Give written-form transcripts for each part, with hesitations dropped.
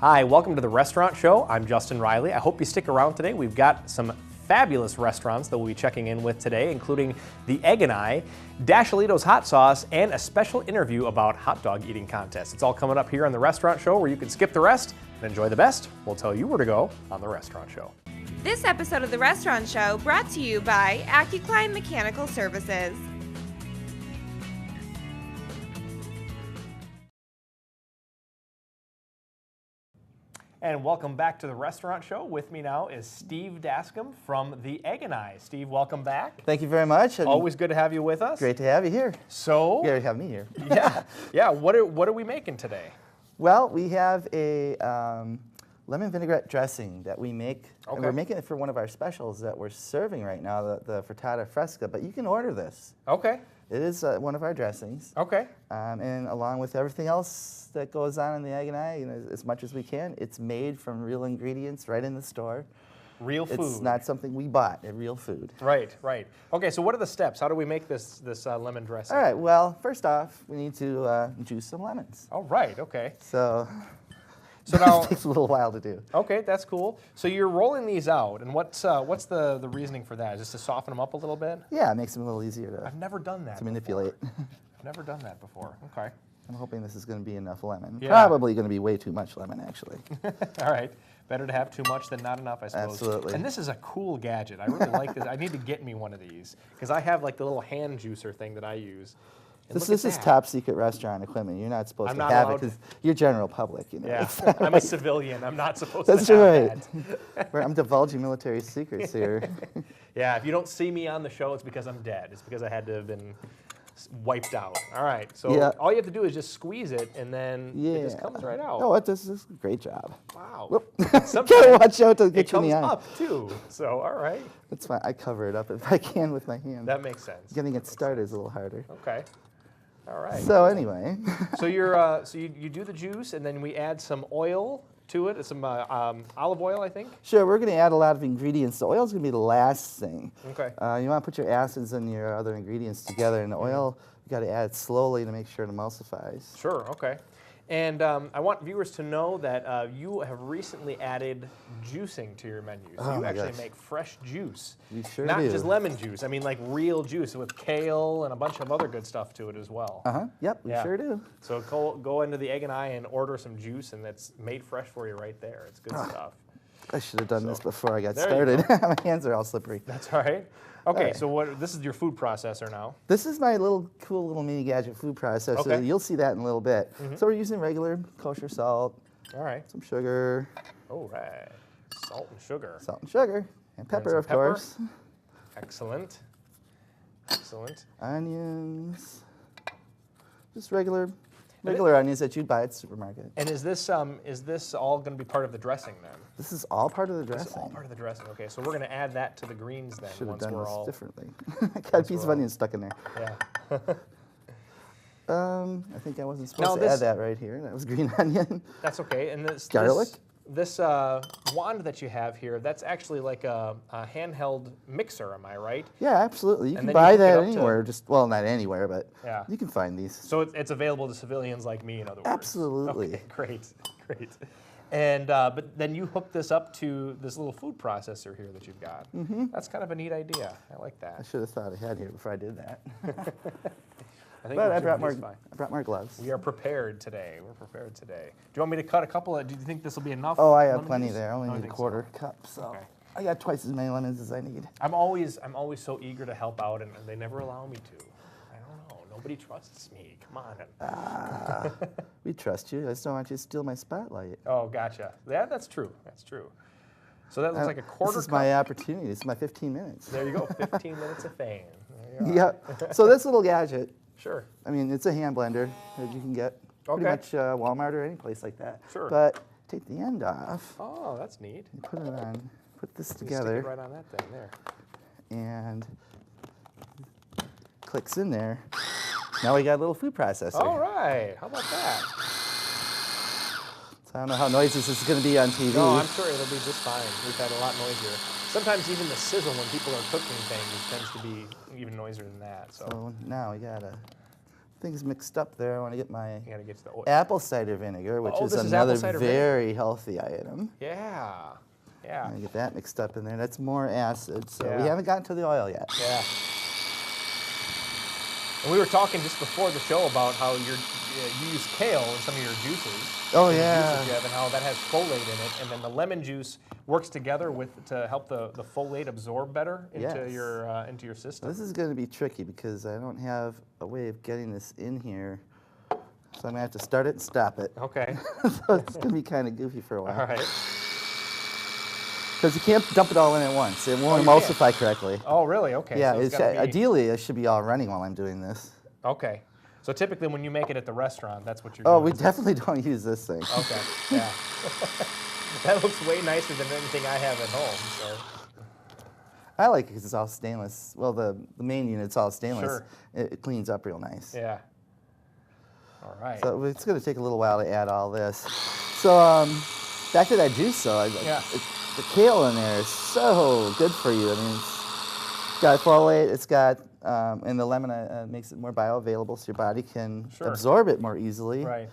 Hi, welcome to the Restaurant Show. I'm Justin Riley. I hope you stick around today. We've got some fabulous restaurants that we'll be checking in with today, including the Egg and I, Dashalito's Hot Sauce, and a special interview about hot dog eating contests. It's all coming up here on the Restaurant Show, where you can skip the rest and enjoy the best. We'll tell you where to go on the Restaurant Show. This episode of the Restaurant Show brought to you by AccuClimb Mechanical Services. And welcome back to the Restaurant Show. With me now is Steve Dascom from the Egg and I. Steve, welcome back. Thank you very much. Always good to have you with us. Great to have you here. So, You have me here. yeah. What are we making today? Well, we have a lemon vinaigrette dressing that we make. Okay. And we're making it for one of our specials that we're serving right now, the frittata fresca. But you can order this. Okay. It is one of our dressings. Okay. And along with everything else that goes on in the Egg and I, as much as we can, it's made from real ingredients right in the store. Real food. It's not something we bought, real food. Right. Okay, so what are the steps? How do we make this lemon dressing? All right, well, first off, we need to juice some lemons. Oh, right, okay. So now, it takes a little while to do. Okay, that's cool. So you're rolling these out, and what's the reasoning for that? Is just to soften them up a little bit? Yeah, it makes them a little easier I've never done that to manipulate. I've never done that before. Okay. I'm hoping this is going to be enough lemon. Yeah. Probably going to be way too much lemon, actually. All right. Better to have too much than not enough, I suppose. Absolutely. And this is a cool gadget. I really like this. I need to get me one of these because I have like the little hand juicer thing that I use. And This is top secret restaurant equipment. You're not supposed I'm to not have it allowed because you're general public. Yeah, I'm a civilian. I'm not supposed That's to right. have that. I'm divulging military secrets here. Yeah, if you don't see me on the show, it's because I'm dead. It's because I had to have been wiped out. All right, so all you have to do is just squeeze it, and then it just comes right out. Oh, this is a great job. Wow. Whoop. Sometimes Gotta watch out to it get you in comes the eye. up, too. So, all right. That's fine. I cover it up if I can with my hand. That makes sense. Getting it started is a little harder. Okay. All right. So anyway. So you do the juice, and then we add some oil to it, some olive oil, I think. Sure, we're going to add a lot of ingredients. The oil is going to be the last thing. Okay. You want to put your acids and your other ingredients together, and the oil, you got to add slowly to make sure it emulsifies. Sure, okay. And I want viewers to know that you have recently added juicing to your menu. So you actually make fresh juice. We sure Not do. just lemon juice. I mean like real juice with kale and a bunch of other good stuff to it as well. Yep, we sure do. So go into the Egg and I and order some juice, and it's made fresh for you right there. It's good stuff. I should have done this before I got there you started. My hands are all slippery. That's all right. Okay, right. so this is your food processor now. This is my cool little mini gadget food processor. Okay. You'll see that in a little bit. So we're using regular kosher salt, All right. some sugar, All right. Salt and sugar. and pepper, some of pepper. course. Excellent. Onions, just regular onions that you'd buy at the supermarket. And is this all going to be part of the dressing then? This is all part of the dressing. This is all part of the dressing. Okay, so we're going to add that to the greens then. Should have once done we're this all differently. I got a piece of onion stuck in there. Yeah. I think I wasn't supposed to add that right here. That was green onion. That's okay. And this Garlic. This wand that you have here, that's actually like a handheld mixer. Am I right? Yeah, absolutely. You And can then you buy hook it that up to- anywhere. Well, not anywhere, but Yeah. you can find these. So it's available to civilians like me, in other words. Absolutely. Okay, great. And but then you hook this up to this little food processor here that you've got. That's kind of a neat idea. I like I that. should have thought ahead here before I did that. I think But we're I brought doing more. just fine. I brought more gloves. We are prepared today. Do you want me to cut a couple? Do you think this will be enough? Oh, I have lemon plenty juice? there. I only Oh, need a think so. quarter cup, so Okay. I got twice as many lemons as I need. I'm always so eager to help out, and they never allow me to. I don't know. Nobody trusts me. Come on. We trust you. I just don't want you to steal my spotlight. Oh, gotcha. Yeah, that's true. So that looks like a quarter This is cup. my opportunity. This is my 15 minutes. There you go. 15 minutes of fame. There you are. Yep. So this little gadget, Sure. I mean, it's a hand blender that you can get pretty Okay. much Walmart or any place like that. Sure. But take the end off, Oh, that's neat. and put it on, put this You stick together, it right on that thing there. and clicks in there. Now we got a little food processor. All right. How about that? So I don't know how noisy this is going to be on TV. No, I'm sure it'll be just fine. We've had a lot noisier. Sometimes even the sizzle when people are cooking things tends to be even noisier than that. So So now we got a things mixed up there, I want to get my You gotta get to the oil. apple cider vinegar, which Oh, is this is another apple cider vinegar. very healthy item. Yeah. Yeah. I'm going to get that mixed up in there. That's more acid, so we Yeah. haven't gotten to the oil yet. Yeah. And we were talking just before the show about how you use kale in some of your juices. Oh, The yeah. juices you have, and how that has folate in it, and then the lemon juice works together to help the folate absorb better into Yes. into your system. This is going to be tricky because I don't have a way of getting this in here, so I'm going to have to start it and stop it. Okay. So it's going to be kind of goofy for a while. All right. Because you can't dump it all in at once. It won't you can't? emulsify correctly. Oh, really? Okay. Yeah, So it's it's, gotta be- ideally it should be all running while I'm doing this. Okay. So typically when you make it at the restaurant, that's what you're Oh, doing. we definitely don't use this thing. Okay. Yeah. That looks way nicer than anything I have at home. So. I like it because it's all stainless. Well, the main unit's all stainless. Sure. It cleans up real nice. Yeah. All right. So it's going to take a little while to add all this. So back to that juice, though. Yeah. The kale in there is so good for you. I mean, it's got folate. It's got and the lemon makes it more bioavailable, so your body can Sure. absorb it more easily. Right.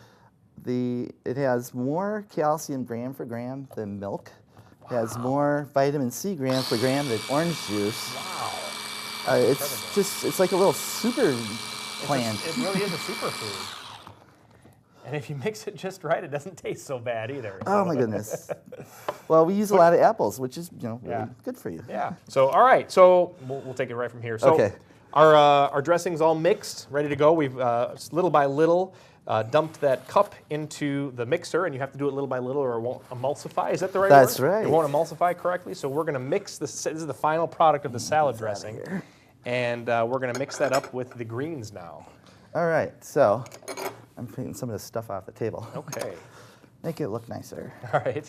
It has more calcium gram for gram than milk. It has more vitamin C gram for gram than orange juice. Wow. It's like a little super plant. It really is a superfood. And if you mix it just right, it doesn't taste so bad either. Oh my goodness. Well, we use a lot of apples, which is really Yeah. good for you. Yeah. So, all right. So we'll take it right from here. So Okay. our dressing's all mixed, ready to go. We've little by little dumped that cup into the mixer, and you have to do it little by little or it won't emulsify. Is that the right word? That's right. It won't emulsify correctly. So we're going to mix this. This is the final product of the salad dressing. And we're going to mix that up with the greens now. All right, so I'm taking some of this stuff off the table. Okay. Make it look nicer. All right.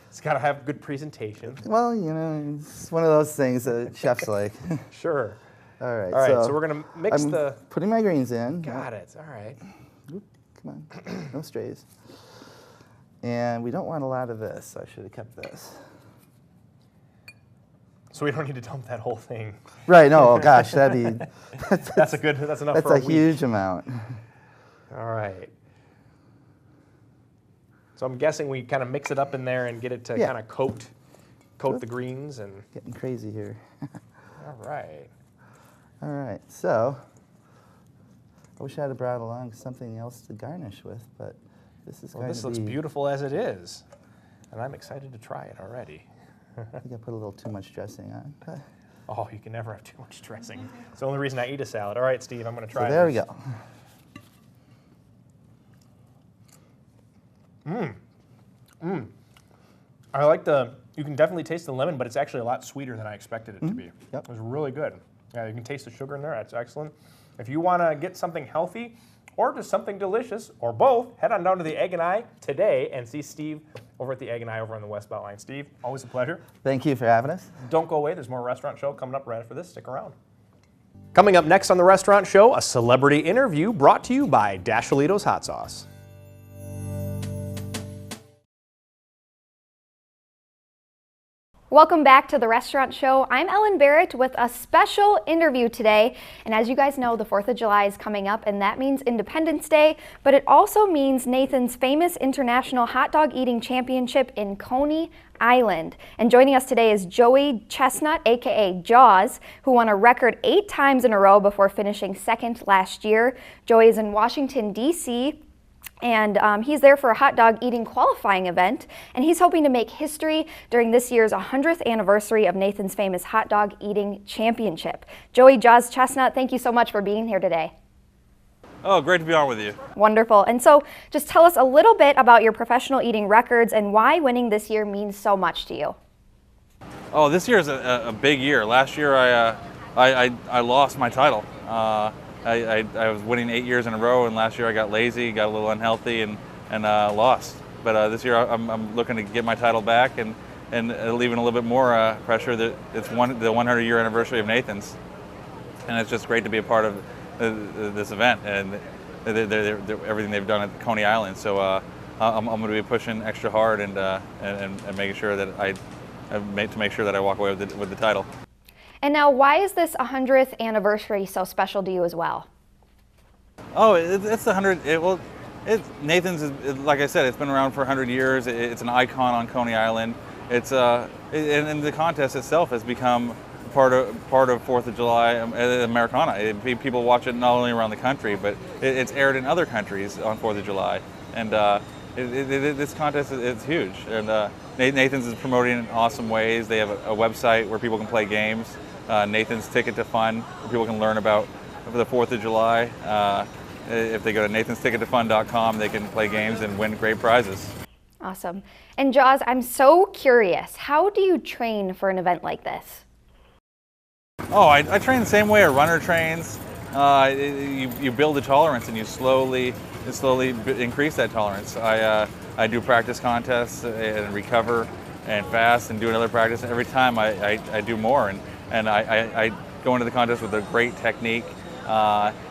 It's got to have good presentation. Well, you know, it's one of those things that chefs like. Sure. All right, All right, so we're going to mix I'm the... putting my greens in. Got it. All right. Oop, come on, no strays. And we don't want a lot of this, so I should have kept this. So we don't need to dump that whole thing. Right, no, oh gosh, that'd be, That's enough that's for a a week. huge amount. All right. So I'm guessing we kind of mix it up in there and get it to Yeah. kind of coat the greens and. Getting crazy here. All right. All right, so I wish I had brought along something else to garnish with, but this is Well, going this to looks be, beautiful as it is, and I'm excited to try it already. I think I put a little too much dressing on. But, Oh, you can never have too much dressing. It's the only reason I eat a salad. All right, Steve, I'm going to so try there we this. go. I like you can definitely taste the lemon, but it's actually a lot sweeter than I expected it to be. Yep. It was really good. Yeah, you can taste the sugar in there. That's excellent. If you want to get something healthy or just something delicious or both, head on down to the Egg and I today and see Steve over at the Egg and I over on the West Beltline. Steve, always a pleasure. Thank you for having us. Don't go away. There's more Restaurant Show coming up right after this. Stick around. Coming up next on the Restaurant Show, a celebrity interview brought to you by Dashalito's Hot Sauce. Welcome back to the Restaurant Show. I'm Ellen Barrett with a special interview today. And as you guys know, the 4th of July is coming up, and that means Independence Day, but it also means Nathan's famous International Hot Dog Eating Championship in Coney Island. And joining us today is Joey Chestnut, aka Jaws, who won a record 8 times in a row before finishing 2nd last year. Joey is in Washington, D.C., and he's there for a hot dog eating qualifying event, and he's hoping to make history during this year's 100th anniversary of Nathan's famous hot dog eating championship. Joey Jaws Chestnut, thank you so much for being here today. Oh, great to be on with you. Wonderful. And so just tell us a little bit about your professional eating records and why winning this year means so much to you. Oh, this year is a big year. Last year I lost my title. I was winning 8 years in a row, and last year I got lazy, got a little unhealthy, and lost. But this year I'm looking to get my title back, and leaving a little bit more pressure that it's the 100-year anniversary of Nathan's, and it's just great to be a part of this event and everything they've done at Coney Island. So I'm going to be pushing extra hard and making sure that make sure that I walk away with the title. And now, why is this 100th anniversary so special to you as well? Oh, it's the 100. Nathan's is, like I said, it's been around for 100 years. It's an icon on Coney Island. It's and the contest itself has become part of 4th of July Americana. People watch it not only around the country, but it's aired in other countries on 4th of July. And this contest is huge. And Nathan's is promoting in awesome ways. They have a website where people can play games. Nathan's Ticket to Fun, where people can learn about the 4th of July. If they go to nathansticketToFun.com, they can play games and win great prizes. Awesome. And Jaws, I'm so curious, how do you train for an event like this? Oh, I train the same way a runner trains. You build a tolerance and you slowly increase that tolerance. I do practice contests and recover and fast and do another practice. Every time I do more, and I go into the contest with a great technique.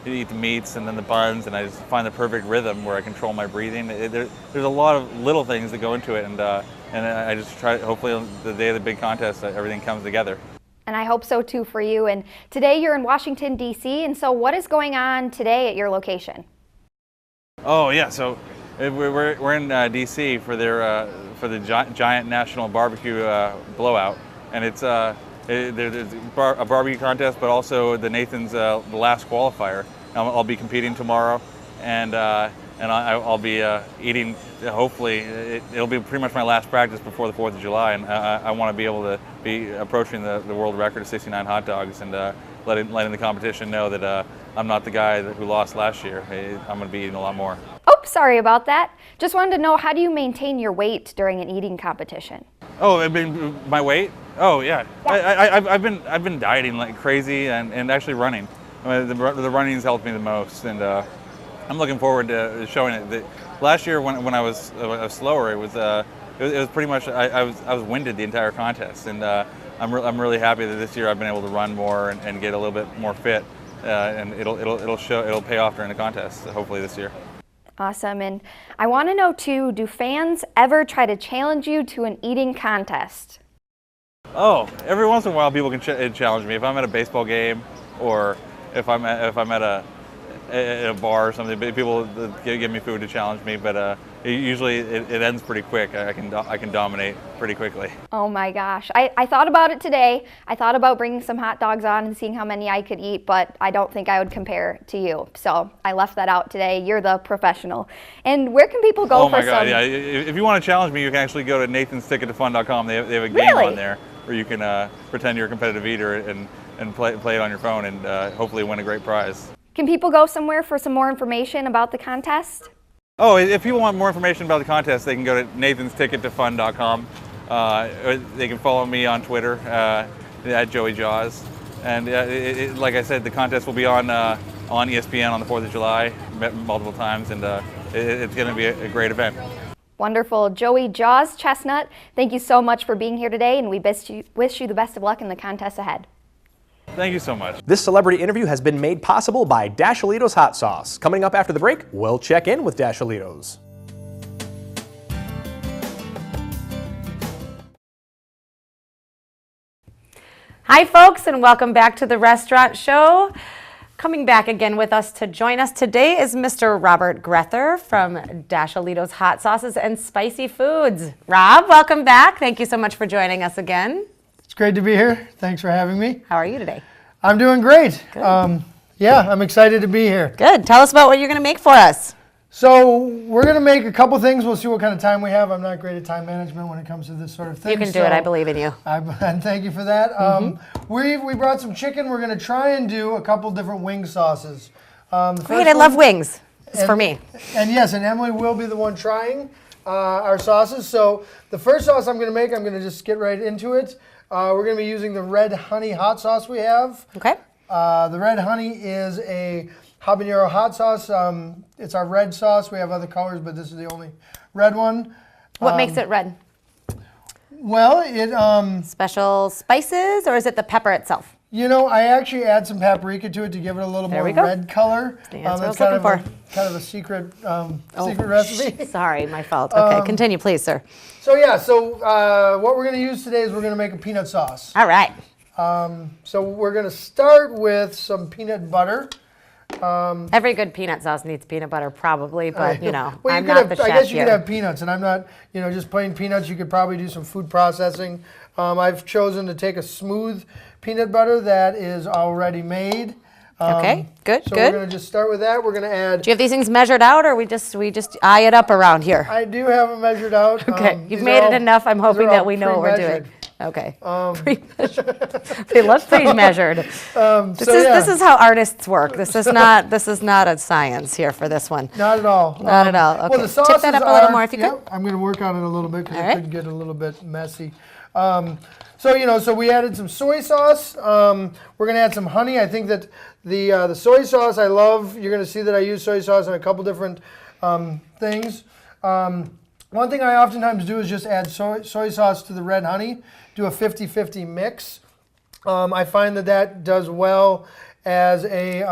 Eat the meats and then the buns, and I just find the perfect rhythm where I control my breathing. There's a lot of little things that go into it, and I just try. Hopefully, on the day of the big contest, everything comes together. And I hope so too for you. And today you're in Washington, D.C., and so what is going on today at your location? Oh yeah, so we're in D.C. for the giant national barbecue blowout, and it's there's a barbecue contest, but also the Nathan's the last qualifier. I'll be competing tomorrow, and I'll be eating. Hopefully, it'll be pretty much my last practice before the 4th of July, and I want to be able to be approaching the world record of 69 hot dogs, and letting the competition know that I'm not the guy who lost last year. I'm going to be eating a lot more. Oh, sorry about that. Just wanted to know, how do you maintain your weight during an eating competition? Oh, I mean, my weight? Oh yeah, I've been dieting like crazy and actually running. I mean, the running's helped me the most, and I'm looking forward to showing it. Last year when I was slower, it was pretty much I was winded the entire contest, and I'm really happy that this year I've been able to run more and get a little bit more fit, and it'll pay off during the contest hopefully this year. Awesome. And I want to know too, do fans ever try to challenge you to an eating contest? Oh, every once in a while people can challenge me. If I'm at a baseball game, or if I'm at a bar or something, people give me food to challenge me. But usually it ends pretty quick. I can dominate pretty quickly. Oh my gosh, I thought about it today. I thought about bringing some hot dogs on and seeing how many I could eat, but I don't think I would compare to you. So I left that out today. You're the professional. And where can people go for some? Oh my God, yeah. If you want to challenge me, you can actually go to nathansticketToFun.com. They have a game Really? on there where you can pretend you're a competitive eater and play it on your phone and hopefully win a great prize. Can people go somewhere for some more information about the contest? Oh, if people want more information about the contest, they can go to nathansticketToFun.com. They can follow me on Twitter at Joey Jaws. And like I said, the contest will be on ESPN on the 4th of July multiple times, and it's going to be a great event. Wonderful. Joey Jaws Chestnut, thank you so much for being here today, and we wish you the best of luck in the contest ahead. Thank you so much. This celebrity interview has been made possible by Dashalitos Hot Sauce. Coming up after the break, we'll check in with Dashalitos. Hi folks, and welcome back to the Restaurant Show. Coming back again with us to join us today is Mr. Robert Grether from Dashalitos Hot Sauces and Spicy Foods. Rob, welcome back. Thank you so much for joining us again. It's great to be here. Thanks for having me. How are you today? I'm doing great. Good. Yeah, I'm excited to be here. Good. Tell us about what you're going to make for us. So we're going to make a couple things. We'll see what kind of time we have. I'm not great at time management when it comes to this sort of thing. You can do it. I believe in you. And thank you for that. We brought some chicken. We're going to try and do a couple different wing sauces. Great. I love wings. It's for me. And yes, and Emily will be the one trying our sauces. So the first sauce I'm going to make, I'm going to just get right into it. We're going to be using the red honey hot sauce we have. Okay. The red honey is a habanero hot sauce. It's our red sauce. We have other colors, but this is the only red one. What makes it red? Well, it Special spices, or is it the pepper itself? You know, I actually add some paprika to it to give it a little more red color. That's what I was kind looking for. Kind of a secret secret recipe. Sorry, my fault. Okay, continue, please, sir. So yeah, what we're going to use today is we're going to make a peanut sauce. All right. So we're going to start with some peanut butter. Every good peanut sauce needs peanut butter, probably, but you know, well, I'm not the chef I guess you here. could have peanuts, and I'm not, just plain peanuts. You could probably do some food processing. I've chosen to take a smooth peanut butter that is already made. Okay, good, so good. we're going to just start with that. We're going to add. Do you have these things measured out, or we just eye it up around here? I do have them measured out. Okay, you've made it enough. I'm hoping that we know what we're doing. Okay. Pre-measured. Okay, let's pre-measured. This is how artists work. This is not a science here for this one. Not at all. Not at all. Okay. Well, the sauces Tip that up a little more if you could. I'm going to work on it a little bit because All it right. could get a little bit messy. So we added some soy sauce. We're going to add some honey. I think that the soy sauce I love. You're going to see that I use soy sauce on a couple different things. One thing I oftentimes do is just add soy sauce to the red honey, do a 50-50 mix. I find that does well as a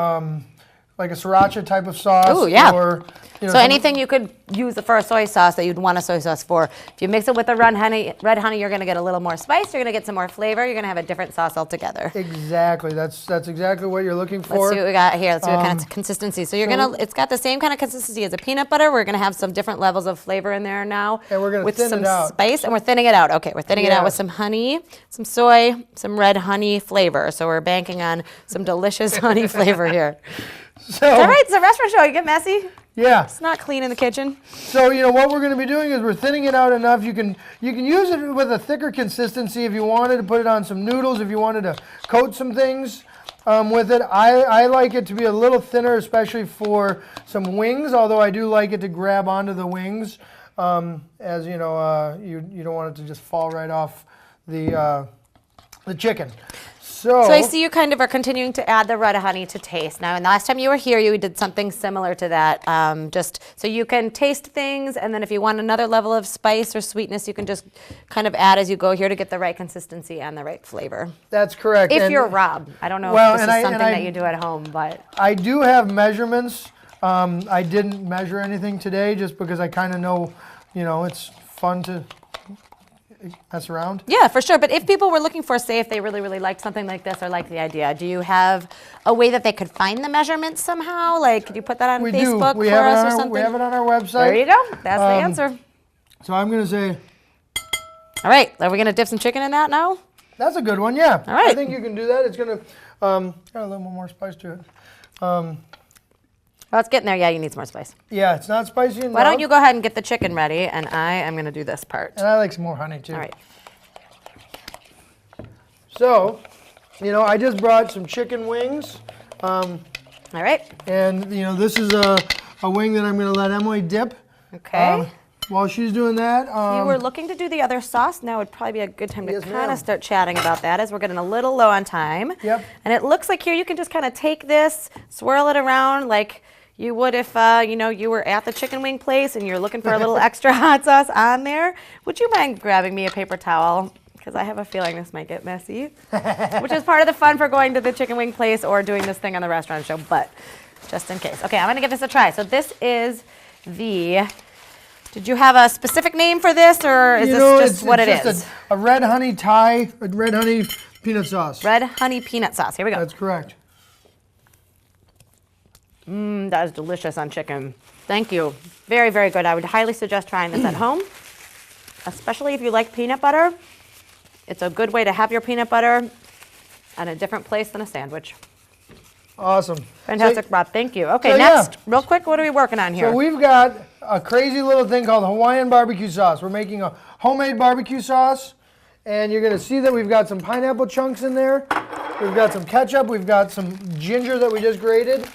like a sriracha type of sauce. Ooh, yeah. Or, So anything you could use for a soy sauce that you'd want a soy sauce for. If you mix it with the red honey, you're going to get a little more spice. You're going to get some more flavor. You're going to have a different sauce altogether. Exactly. That's exactly what you're looking for. Let's see what we got here. Let's see what kind of consistency. So it's got the same kind of consistency as a peanut butter. We're going to have some different levels of flavor in there now. And we're going to with thin some it out. spice, and we're thinning it out. Okay, we're thinning it Yeah. out with some honey, some soy, some red honey flavor. So we're banking on some delicious honey flavor here. So, All right, it's a restaurant show. You get messy. yeah. It's not clean in the kitchen. So what we're going to be doing is we're thinning it out enough. You can use it with a thicker consistency if you wanted to put it on some noodles. If you wanted to coat some things with it, I like it to be a little thinner, especially for some wings. Although I do like it to grab onto the wings, as you don't want it to just fall right off the chicken. So I see you kind of are continuing to add the red honey to taste. Now, and the last time you were here, you did something similar to that. Just so you can taste things, and then if you want another level of spice or sweetness, you can just kind of add as you go here to get the right consistency and the right flavor. That's correct. If And you're Rob. I don't know Well, if this and is I- something and I- that you do at home, but I do have measurements. I didn't measure anything today just because I kind of know, it's fun to mess around. yeah, for sure. But if people were looking for, say, if they really, really liked something like this or like the idea, do you have a way that they could find the measurements somehow? Like, could you put that on We Facebook do. We for have it us on or our, something? we have it on our website. There you go. That's the answer. So I'm going to say, All right, are we going to dip some chicken in that now? that's a good one, yeah. All right. I think you can do that. It's going to add a little more spice to it. Oh, it's getting there. Yeah, you need some more spice. Yeah, it's not spicy enough. Why don't you go ahead and get the chicken ready, and I am going to do this part. And I like some more honey, too. All right. So, I just brought some chicken wings. All right. And, this is a wing that I'm going to let Emily dip. Okay. While she's doing that. If you were looking to do the other sauce, now would probably be a good time to Yes, kind ma'am. of start chatting about that as we're getting a little low on time. Yep. And it looks like here you can just kind of take this, swirl it around like you would if, you were at the chicken wing place and you're looking for a little extra hot sauce on there. Would you mind grabbing me a paper towel? Because I have a feeling this might get messy, which is part of the fun for going to the chicken wing place or doing this thing on the restaurant show, but just in case. Okay, I'm going to give this a try. So this is did you have a specific name for this, or is this just what it is? A red honey Thai, a red honey peanut sauce. Red honey peanut sauce. Here we go. That's correct. That is delicious on chicken. Thank you. Very, very good. I would highly suggest trying this at home, especially if you like peanut butter. It's a good way to have your peanut butter at a different place than a sandwich. Awesome. Fantastic, Rob. Thank you. Okay, so next, real quick, what are we working on here? So we've got a crazy little thing called Hawaiian barbecue sauce. We're making a homemade barbecue sauce, and you're going to see that we've got some pineapple chunks in there. We've got some ketchup. We've got some ginger that we just grated.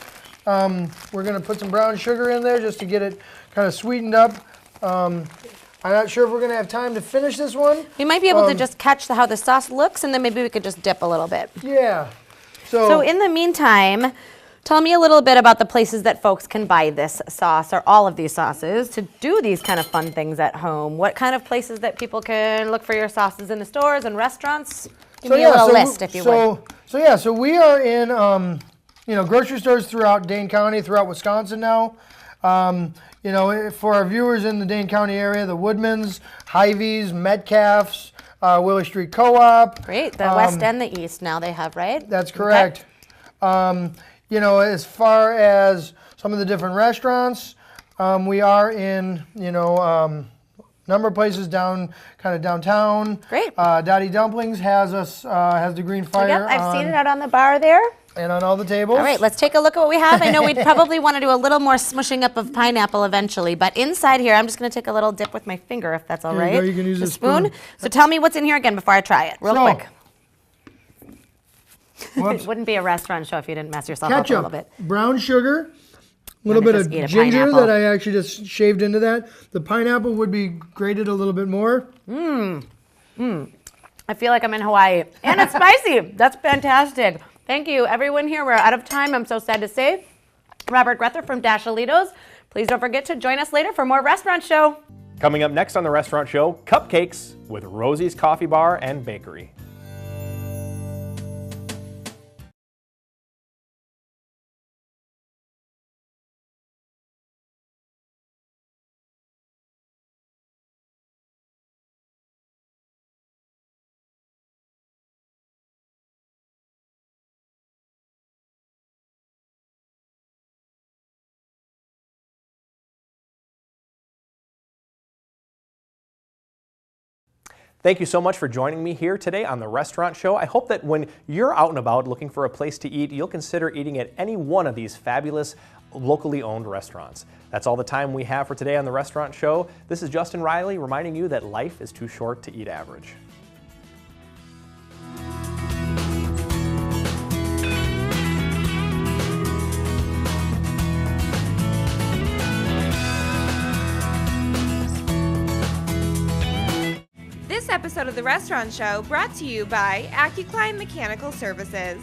We're going to put some brown sugar in there just to get it kind of sweetened up. I'm not sure if we're going to have time to finish this one. You might be able to just catch how the sauce looks, and then maybe we could just dip a little bit. Yeah. So in the meantime, tell me a little bit about the places that folks can buy this sauce or all of these sauces to do these kind of fun things at home. What kind of places that people can look for your sauces in the stores and restaurants? Give me a little list, if you would. So we are in grocery stores throughout Dane County, throughout Wisconsin now. For our viewers in the Dane County area, the Woodmans, Hy-Vees, Metcalf's, Willie Street Co-op. Great, the west and the east now they have, right? That's correct. Okay. you know, as far as some of the different restaurants, we are in, you know, number of places kind of downtown. Great. Dottie Dumplings has the green fire. Yep, I've seen it out on the bar there. And on all the tables. All right, let's take a look at what we have. I know we'd probably want to do a little more smushing up of pineapple eventually, but inside here, I'm just going to take a little dip with my finger, if that's all There you right. go, you can use The a spoon. So tell me what's in here again before I try it, real quick. Whoops. It wouldn't be a restaurant show if you didn't mess yourself up a little bit. Ketchup, brown sugar, a little me bit just of eat a ginger pineapple. that I actually just shaved into that. The pineapple would be grated a little bit more. I feel like I'm in Hawaii. And it's spicy. That's fantastic. Thank you, everyone here. We're out of time, I'm so sad to say. Robert Grether from Dashalitos. Please don't forget to join us later for more Restaurant Show. Coming up next on the Restaurant Show, cupcakes with Rosie's Coffee Bar and Bakery. Thank you so much for joining me here today on the Restaurant Show. I hope that when you're out and about looking for a place to eat, you'll consider eating at any one of these fabulous locally owned restaurants. That's all the time we have for today on the Restaurant Show. This is Justin Riley reminding you that life is too short to eat average. This episode of The Restaurant Show brought to you by AccuClimb Mechanical Services.